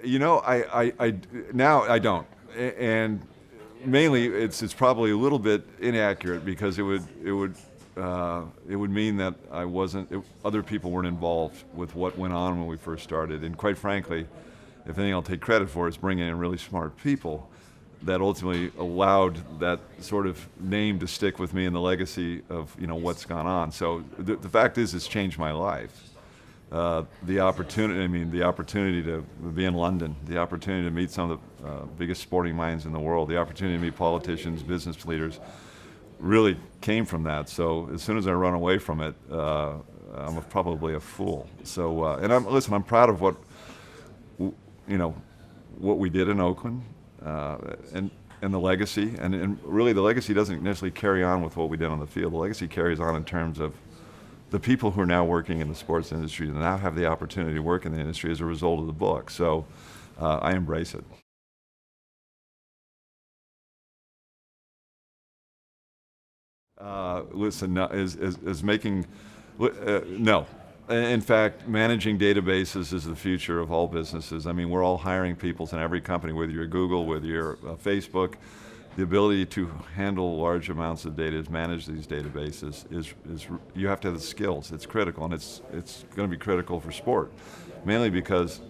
You know, now I don't, and mainly it's probably a little bit inaccurate because it would mean that I wasn't other people weren't involved with what went on when we first started, and quite frankly, if anything I'll take credit for is bringing in really smart people that ultimately allowed that sort of name to stick with me and the legacy of what's gone on. So the fact is, it's changed my life. The opportunity to be in London, the opportunity to meet some of the biggest sporting minds in the world, the opportunity to meet politicians, business leaders, really came from that. So as soon as I run away from it, I'm probably a fool. So and I'm proud of what we did in Oakland, and the legacy, and really the legacy doesn't necessarily carry on with what we did on the field. The legacy carries on in terms of the people who are now working in the sports industry and now have the opportunity to work in the industry as a result of the book. So I embrace it. Listen, no, is making, no. In fact, managing databases is the future of all businesses. I mean, we're all hiring people in every company, whether you're Google, whether you're Facebook. The ability to handle large amounts of data, manage these databases, is you have to have the skills. It's critical, and it's going to be critical for sport, mainly because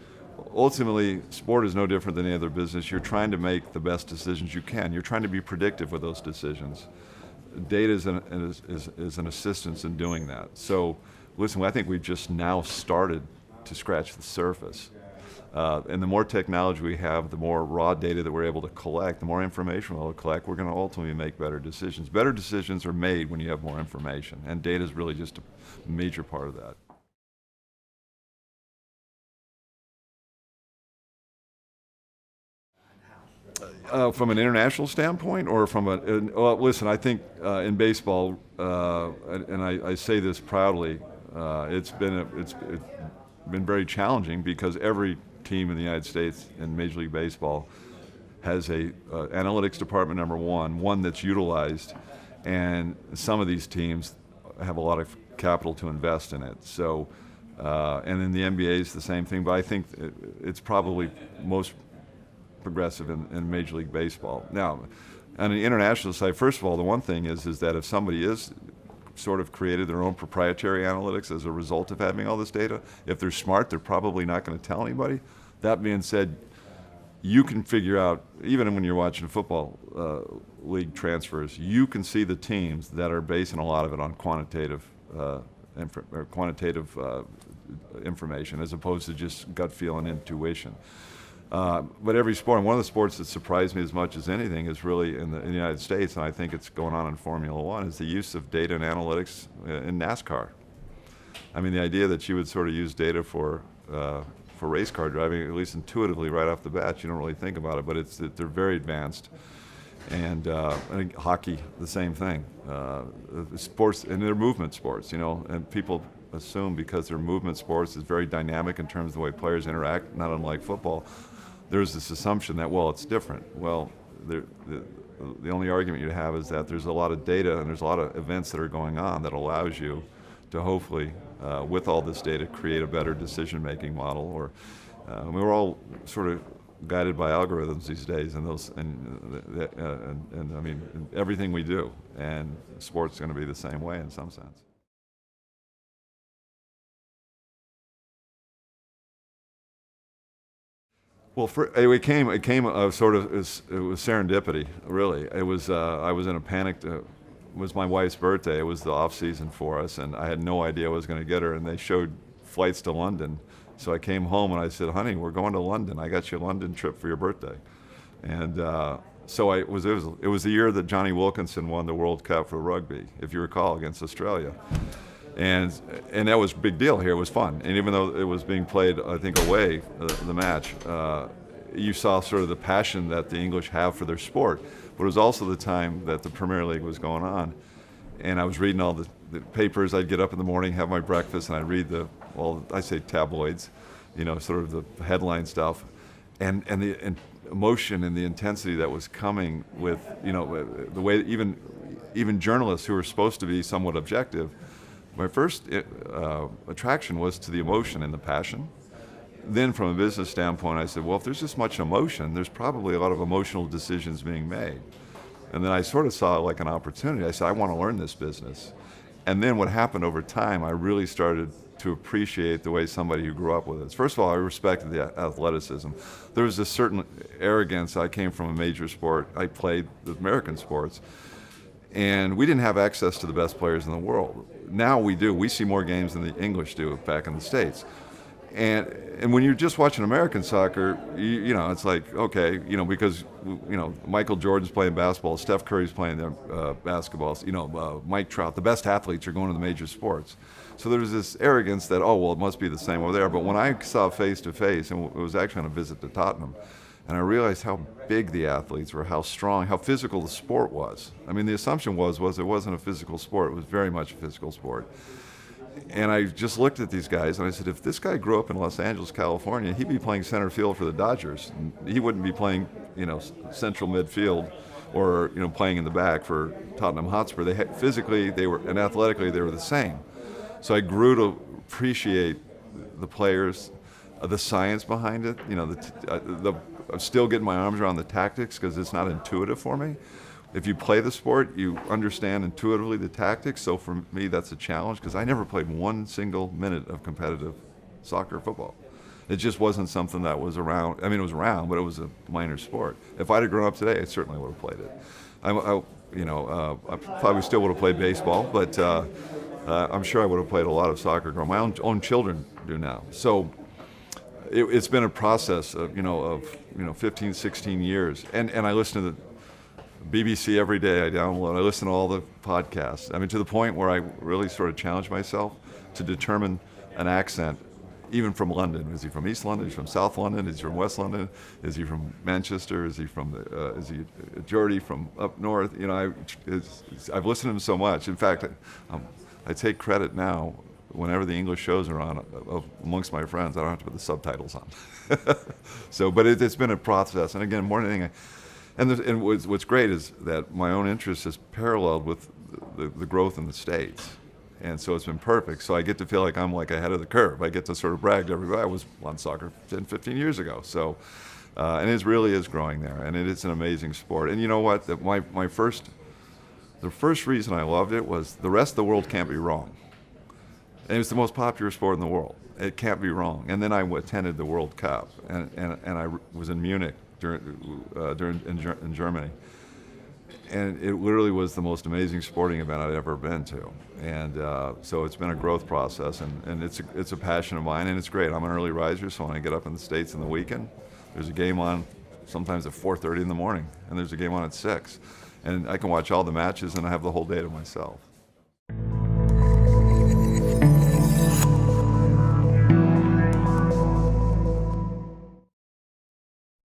ultimately sport is no different than any other business. You're trying to make the best decisions you can. You're trying to be predictive with those decisions. Data is an assistance in doing that. So, listen, I think we've just now started to scratch the surface. And the more technology we have, the more raw data that we're able to collect, the more information we're able to collect, we're going to ultimately make better decisions. Better decisions are made when you have more information, and data is really just a major part of that. From an international standpoint, or from well, listen, I think in baseball, and I say this proudly, it's been very challenging because every team in the United States in Major League Baseball has a analytics department, number one that's utilized, and some of these teams have a lot of capital to invest in it. So, and in the NBA is the same thing, but I think it's probably most progressive in Major League Baseball. Now, on the international side, first of all, the one thing is that if somebody is sort of created their own proprietary analytics as a result of having all this data, if they're smart, they're probably not going to tell anybody. That being said, you can figure out, even when you're watching football league transfers, you can see the teams that are basing a lot of it on quantitative information as opposed to just gut feel and intuition. But every sport, and one of the sports that surprised me as much as anything is really in the United States, and I think it's going on in Formula One, is the use of data and analytics in NASCAR. I mean, the idea that you would sort of use data for race car driving, at least intuitively right off the bat, you don't really think about it, but they're very advanced. And I think hockey, the same thing. Sports, and they're movement sports, and people assume because they're movement sports, it's very dynamic in terms of the way players interact, not unlike football. There's this assumption that, well, it's different. Well, the only argument you have is that there's a lot of data and there's a lot of events that are going on that allows you to hopefully, with all this data, create a better decision-making model. Or we're all sort of guided by algorithms these days, and I mean everything we do, and sports is going to be the same way in some sense. Well, it came sort of, it was serendipity, really. It was, I was in a panic. It was my wife's birthday. It was the off season for us, and I had no idea I was going to get her, and they showed flights to London. So I came home and I said, honey, we're going to London. I got you a London trip for your birthday. And so it was the year that Johnny Wilkinson won the World Cup for rugby, if you recall, against Australia. And that was a big deal here. It was fun. And even though it was being played, I think, away, the match, you saw sort of the passion that the English have for their sport. But it was also the time that the Premier League was going on. And I was reading all the papers. I'd get up in the morning, have my breakfast, and I'd read I say tabloids, sort of the headline stuff. And the emotion and the intensity that was coming with, the way that even journalists who were supposed to be somewhat objective, my first attraction was to the emotion and the passion. then from a business standpoint, I said, well, if there's this much emotion, there's probably a lot of emotional decisions being made. And then I sort of saw it like an opportunity. I said, I want to learn this business. And then what happened over time, I really started to appreciate the way somebody who grew up with it. First of all, I respected the athleticism. There was a certain arrogance. I came from a major sport. I played the American sports. And we didn't have access to the best players in the world. Now we do. We see more games than the English do back in the States. And when you're just watching American soccer, you know, it's like, okay, you know, because, you know, Michael Jordan's playing basketball, Steph Curry's playing basketball, you know, Mike Trout, the best athletes are going to the major sports. So there's this arrogance that, oh, well, it must be the same over there. But when I saw face-to-face, and it was actually on a visit to Tottenham, and I realized how big the athletes were, how strong, how physical the sport was. I mean, the assumption was it wasn't a physical sport. It was very much a physical sport. And I just looked at these guys and I said, if this guy grew up in Los Angeles, California, he'd be playing center field for the Dodgers. He wouldn't be playing, you know, central midfield or, you know, playing in the back for Tottenham Hotspur. Physically, and athletically, they were the same. So I grew to appreciate the players, the science behind it. You know, I'm still getting my arms around the tactics because it's not intuitive for me. If you play the sport, you understand intuitively the tactics. So for me, that's a challenge because I never played one single minute of competitive soccer or football. It just wasn't something that was around. I mean, it was around, but it was a minor sport. If I'd have grown up today, I certainly would have played it. I probably still would have played baseball, but I'm sure I would have played a lot of soccer. My own children do now. So it's been a process of 15, 16 years, and I listen to the BBC every day. I download. I listen to all the podcasts. I mean, to the point where I really sort of challenge myself to determine an accent, even from London. Is he from East London? Is he from South London? Is he from West London? Is he from Manchester? Is he a Geordie from up north? You know, I've listened to him so much. In fact, I take credit now. Whenever the English shows are on, amongst my friends, I don't have to put the subtitles on. But it's been a process. And again, more than anything. And what's great is that my own interest is paralleled with the growth in the States. And so it's been perfect. So I get to feel like I'm like ahead of the curve. I get to sort of brag to everybody. I was on soccer 10, 15 years ago. So, and it really is growing there. And it is an amazing sport. And you know what? The first reason I loved it was the rest of the world can't be wrong. And it's the most popular sport in the world. It can't be wrong. And then I attended the World Cup. And I was in Munich in Germany, and it literally was the most amazing sporting event I'd ever been to, and so it's been a growth process, and it's a passion of mine, and it's great. I'm an early riser, so when I get up in the States in the weekend, there's a game on sometimes at 4:30 in the morning, and there's a game on at 6, and I can watch all the matches, and I have the whole day to myself.